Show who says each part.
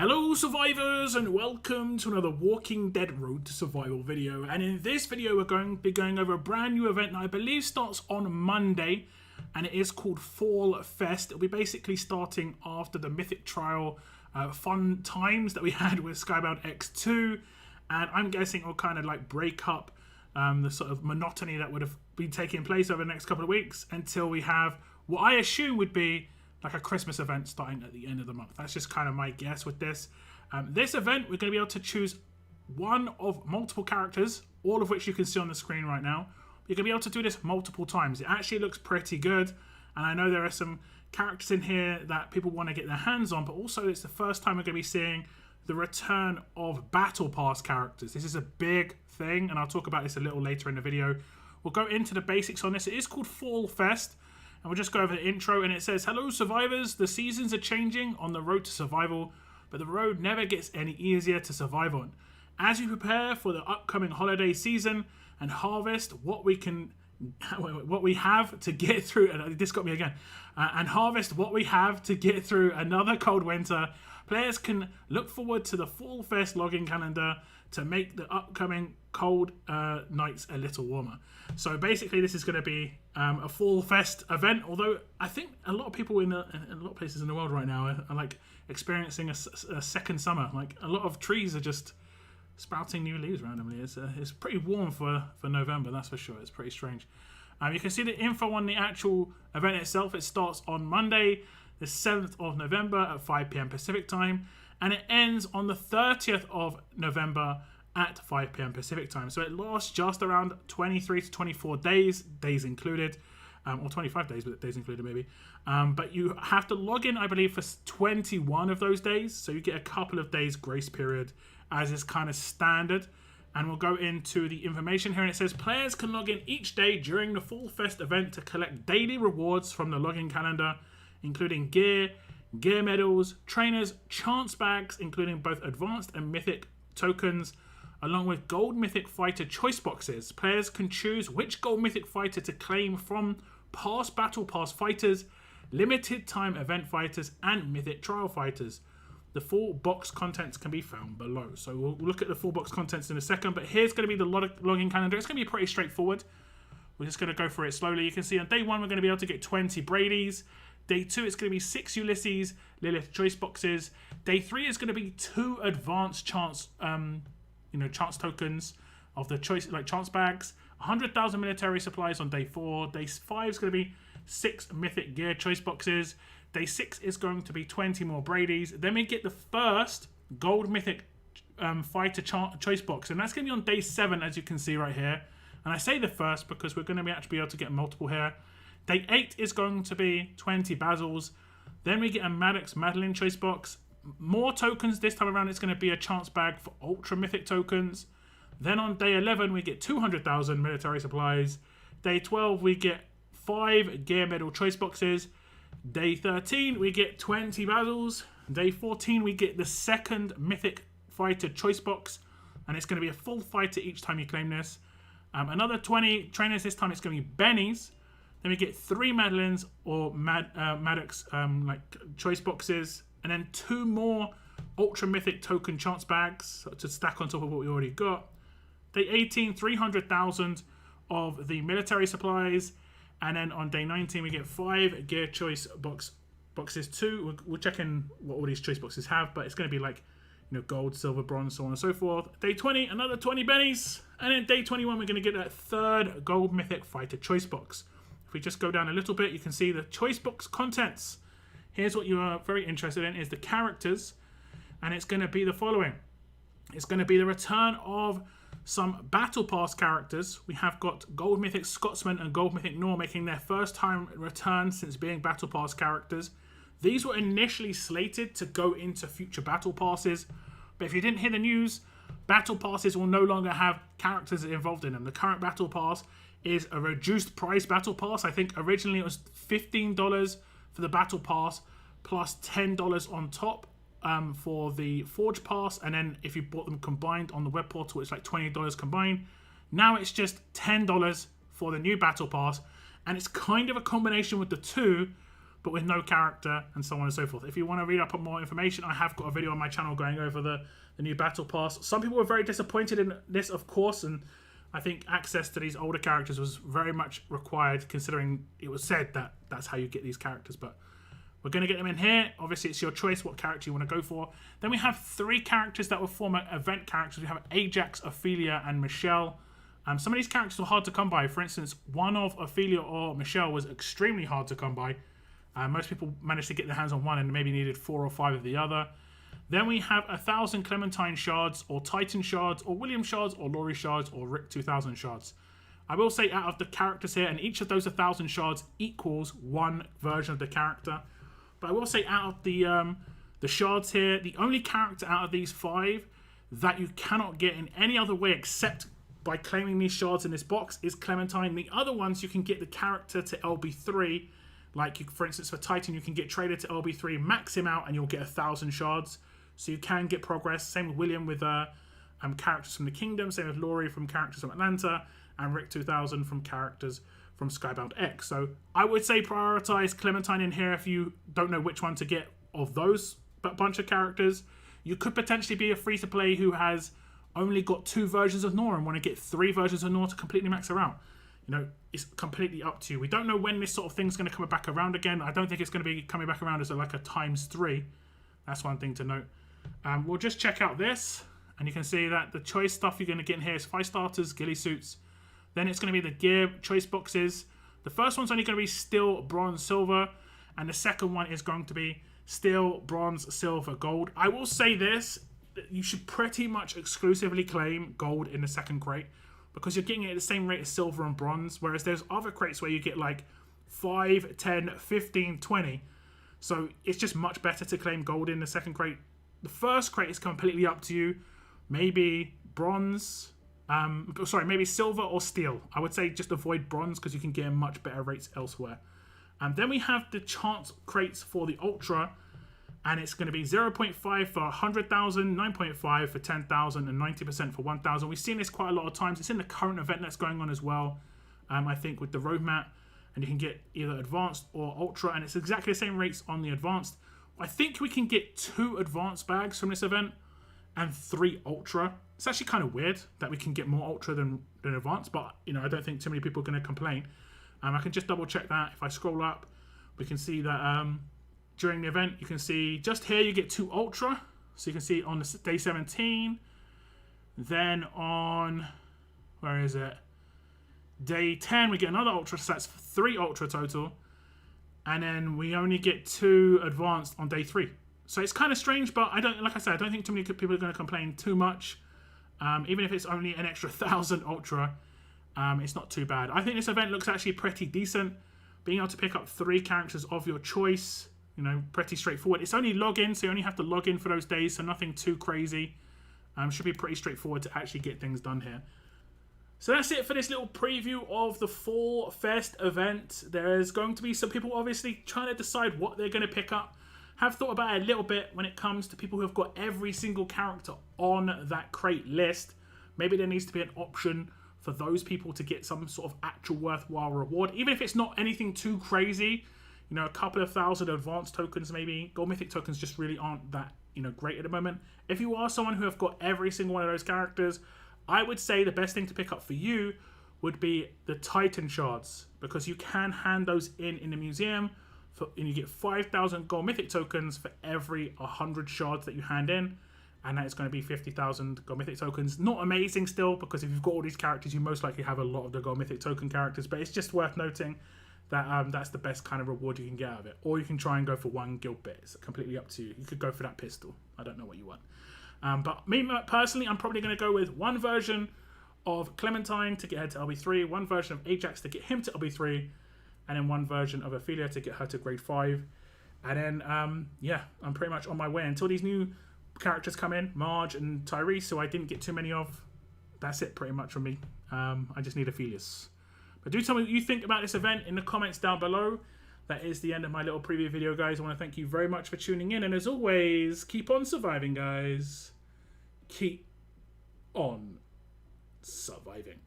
Speaker 1: Hello survivors and welcome to another Walking Dead Road to Survival video, and in this video we're going to be going over a brand new event that I believe starts on Monday, and it is called Fall Fest. It'll be basically starting after the Mythic trial fun times that we had with Skybound X2, and I'm guessing it'll kind of like break up the sort of monotony that would have been taking place over the next couple of weeks until we have what I assume would be like a Christmas event starting at the end of the month. That's just kind of my guess with this. This event, we're going to be able to choose one of multiple characters, all of which you can see on the screen right now. You're going to be able to do this multiple times. It actually looks pretty good, and I know there are some characters in here that people want to get their hands on, but also it's the first time we're going to be seeing the return of Battle Pass characters. This is a big thing, and I'll talk about this a little later in the video. We'll go into the basics on this. It is called Fall Fest. And we'll just go over the intro, and it says, "Hello survivors, the seasons are changing on the road to survival, but the road never gets any easier to survive on. As we prepare for the upcoming holiday season and harvest what we have to get through," and this got me again, and harvest what we have to get through another cold winter, players can look forward to the Fall Fest login calendar to make the upcoming cold nights a little warmer. So basically this is going to be a Fall Fest event, although I think a lot of people in a lot of places in the world right now are like experiencing a second summer. Like a lot of trees are just sprouting new leaves randomly. It's pretty warm for November, that's for sure. It's pretty strange. You can see the info on the actual event itself. It starts on Monday, the 7th of November at 5 p.m. Pacific time, and it ends on the 30th of November at 5 p.m. Pacific time. So it lasts just around 23 to 24 days, days included, or 25 days, but days included maybe. But you have to log in, I believe, for 21 of those days. So you get a couple of days grace period, as is kind of standard. And we'll go into the information here, and it says players can log in each day during the Fall Fest event to collect daily rewards from the login calendar, including gear medals, trainers, chance bags, including both advanced and mythic tokens, along with gold mythic fighter choice boxes. Players can choose which gold mythic fighter to claim from past battle pass fighters, limited time event fighters, and mythic trial fighters. The full box contents can be found below. So we'll look at the full box contents in a second, but here's going to be the login calendar. It's going to be pretty straightforward. We're just going to go through it slowly. You can see on day 1 we're going to be able to get 20 Brady's. Day 2 it's going to be 6 Ulysses Lilith choice boxes. Day 3 is going to be 2 advanced chance chance tokens of the choice, like chance bags, 100,000 military supplies on day 4. Day 5 is going to be 6 mythic gear choice boxes. Day 6 is going to be 20 more Brady's. Then we get the first gold mythic fighter choice box, and that's going to be on day 7, as you can see right here. And I say the first because we're going to actually be able to get multiple here. Day 8 is going to be 20 Basils. Then we get a Maddox Madeline choice box. More tokens this time around. It's going to be a chance bag for ultra mythic tokens. Then on day 11 we get 200,000 military supplies. Day 12 we get 5 gear medal choice boxes. Day 13 we get 20 Basils. Day 14 we get the second mythic fighter choice box, and it's going to be a full fighter each time you claim this. Another 20 trainers. This time it's going to be Benny's. Then we get 3 Madeleines or Maddox choice boxes, and then 2 more ultra mythic token chance bags to stack on top of what we already got. Day 18, 300,000 of the military supplies, and then on day 19 we get 5 gear choice boxes too. We'll check in what all these choice boxes have, but it's going to be like gold, silver, bronze, so on and so forth. Day 20, another 20 bennies, and then day 21 we're going to get that 3rd gold mythic fighter choice box. If we just go down a little bit, you can see the choice box contents. Here's what you are very interested in, is the characters, and it's going to be the following. It's going to be the return of some Battle Pass characters. We have got Gold Mythic Scotsman and Gold Mythic Noor making their first time return since being Battle Pass characters. These were initially slated to go into future Battle Passes, but if you didn't hear the news, Battle Passes will no longer have characters involved in them. The current Battle Pass is a reduced price Battle Pass. I think originally it was $15 for the Battle Pass plus $10 on top for the Forge Pass, and then if you bought them combined on the web portal it's like $20 combined. Now it's just $10 for the new Battle Pass, and it's kind of a combination with the two, but with no character, and so on and so forth. If you want to read up on more information, I have got a video on my channel going over the new battle pass. Some people were very disappointed in this, of course, and I think access to these older characters was very much required, considering it was said that that's how you get these characters. But we're going to get them in here. Obviously, it's your choice what character you want to go for. Then we have 3 characters that will form event characters. We have Ajax, Ophelia, and Michelle. Some of these characters were hard to come by. For instance, one of Ophelia or Michelle was extremely hard to come by. Most people managed to get their hands on one and maybe needed 4 or 5 of the other. Then we have 1,000 Clementine shards, or Titan shards, or William shards, or Laurie shards, or Rick 2000 shards. I will say out of the characters here, and each of those 1,000 shards equals 1 version of the character. But I will say out of the shards here, the only character out of these 5 that you cannot get in any other way except by claiming these shards in this box is Clementine. The other ones, you can get the character to LB3. Like, for instance, for Titan, you can get traded to LB3, max him out, and you'll get 1,000 shards. So you can get progress. Same with William with characters from the Kingdom. Same with Laurie from characters from Atlanta. And Rick 2000 from characters from Skybound X. So I would say prioritize Clementine in here if you don't know which one to get of those bunch of characters. You could potentially be a free-to-play who has only got 2 versions of Noor and want to get 3 versions of Noor to completely max her out. You know, it's completely up to you. We don't know when this sort of thing's going to come back around again. I don't think it's going to be coming back around as like a ×3. That's one thing to note. We'll just check out this, and you can see that the choice stuff you're going to get in here is 5 starters, ghillie suits. Then it's going to be the gear choice boxes. The first one's only going to be steel, bronze, silver, and the second one is going to be steel, bronze, silver, gold. I will say this, you should pretty much exclusively claim gold in the second crate, because you're getting it at the same rate as silver and bronze, whereas there's other crates where you get like 5, 10, 15, 20. So it's just much better to claim gold in the second crate. The first crate is completely up to you. Maybe bronze, maybe silver or steel. I would say just avoid bronze because you can get much better rates elsewhere. And then we have the chance crates for the Ultra, and it's going to be 0.5 for 100,000, 9.5 for 10,000, and 90% for 1,000. We've seen this quite a lot of times. It's in the current event that's going on as well, I think, with the roadmap. And you can get either Advanced or Ultra, and it's exactly the same rates on the Advanced. I think we can get 2 Advanced bags from this event and 3 Ultra. It's actually kind of weird that we can get more Ultra than Advanced, but, you know, I don't think too many people are going to complain. I can just double check that. If I scroll up, we can see that during the event, you can see just here you get 2 Ultra. So you can see on the day 17. Then on, where is it? Day 10, we get another Ultra, so that's 3 Ultra total. And then we only get 2 Advanced on day 3. So it's kind of strange, but like I said, I don't think too many people are going to complain too much. Even if it's only an extra 1,000 Ultra, it's not too bad. I think this event looks actually pretty decent. Being able to pick up 3 characters of your choice, you know, pretty straightforward. It's only login, so you only have to log in for those days, so nothing too crazy. Should be pretty straightforward to actually get things done here. So that's it for this little preview of the Fall Fest event. There's going to be some people obviously trying to decide what they're going to pick up. Have thought about it a little bit when it comes to people who have got every single character on that crate list. Maybe there needs to be an option for those people to get some sort of actual worthwhile reward. Even if it's not anything too crazy, you know, a couple of 1,000 advanced tokens maybe. Gold Mythic tokens just really aren't that, you know, great at the moment. If you are someone who have got every single one of those characters, I would say the best thing to pick up for you would be the Titan shards, because you can hand those in the museum, and you get 5,000 Gold Mythic tokens for every 100 shards that you hand in, and that is going to be 50,000 Gold Mythic tokens. Not amazing still, because if you've got all these characters, you most likely have a lot of the Gold Mythic token characters, but it's just worth noting that that's the best kind of reward you can get out of it. Or you can try and go for 1 guild bit. It's completely up to you. You could go for that pistol. I don't know what you want. But me personally, I'm probably going to go with 1 version of Clementine to get her to LB3, 1 version of Ajax to get him to LB3, and then 1 version of Ophelia to get her to grade 5. And then, yeah, I'm pretty much on my way until these new characters come in, Marge and Tyrese, who I didn't get too many of. That's it pretty much from me. I just need Ophelia's. But do tell me what you think about this event in the comments down below. That is the end of my little preview video, guys. I want to thank you very much for tuning in. And as always, keep on surviving, guys. Keep on surviving.